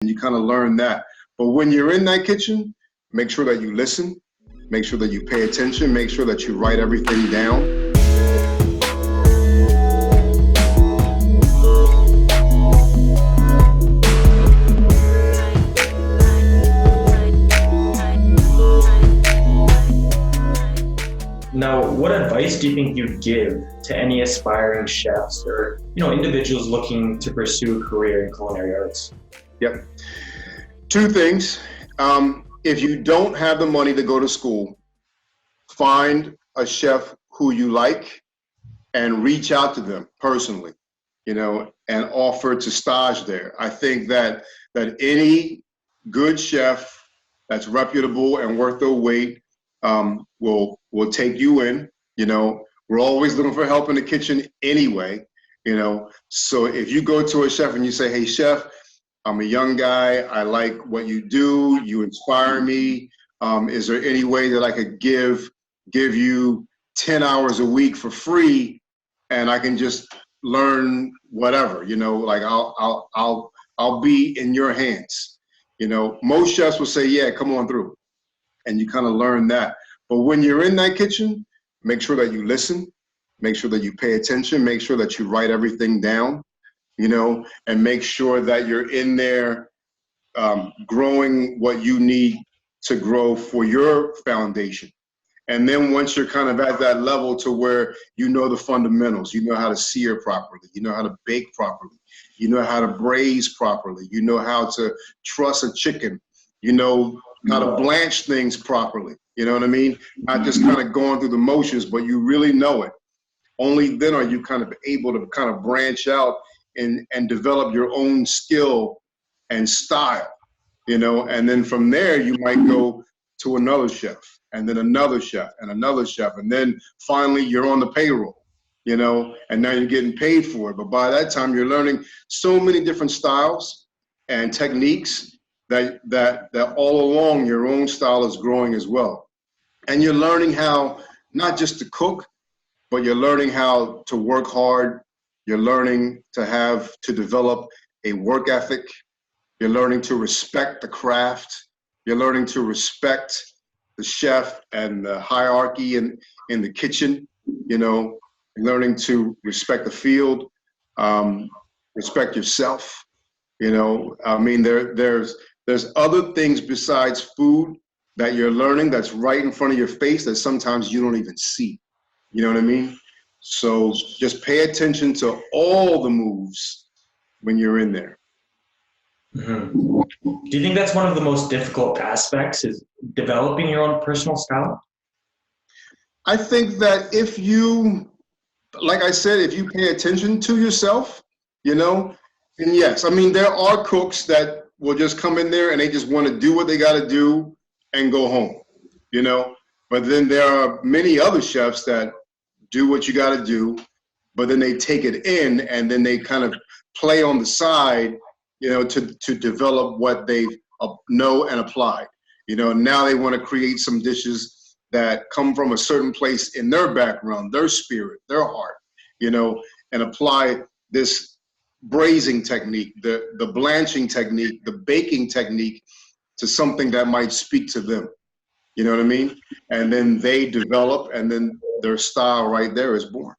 and you kind of learn that. But when you're in that kitchen, make sure that you listen, make sure that you pay attention, make sure that you write everything down. Now, what advice do you think you'd give to any aspiring chefs or individuals looking to pursue a career in culinary arts? Yep. Two things. If you don't have the money to go to school, find a chef who you like and reach out to them personally, and offer to stage there. I think that any good chef that's reputable and worth their weight will take you in. We're always looking for help in the kitchen anyway, so if you go to a chef and you say, hey chef, I'm a young guy, I like what you do, you inspire me, is there any way that I could give you 10 hours a week for free and I can just learn whatever, like I'll be in your hands. Most chefs will say, yeah, come on through. And you kind of learn that. But when you're in that kitchen, make sure that you listen, make sure that you pay attention, make sure that you write everything down, and make sure that you're in there growing what you need to grow for your foundation. And then once you're kind of at that level to where you know the fundamentals, you know how to sear properly, you know how to bake properly, you know how to braise properly, you know how to truss a chicken, how to blanch things properly, you know what I mean? Not just kind of going through the motions, but you really know it. Only then are you kind of able to kind of branch out and develop your own skill and style, and then from there you might go to another chef and then another chef and another chef. And then finally you're on the payroll, and now you're getting paid for it. But by that time you're learning so many different styles and techniques that all along your own style is growing as well. And you're learning how not just to cook, but you're learning how to work hard. You're learning to develop a work ethic. You're learning to respect the craft. You're learning to respect the chef and the hierarchy in the kitchen, learning to respect the field, respect yourself. I mean, there's other things besides food that you're learning that's right in front of your face that sometimes you don't even see. You know what I mean? So just pay attention to all the moves when you're in there. Mm-hmm. Do you think that's one of the most difficult aspects, is developing your own personal style? I think that if you, like I said, if you pay attention to yourself, then yes. I mean, there are cooks that will just come in there and they just want to do what they got to do and go home, But then there are many other chefs that do what you got to do, but then they take it in and then they kind of play on the side, to develop what they know and applied. Now they want to create some dishes that come from a certain place in their background, their spirit, their heart, and apply this braising technique, the blanching technique, the baking technique to something that might speak to them. You know what I mean? And then they develop, and then their style right there is born.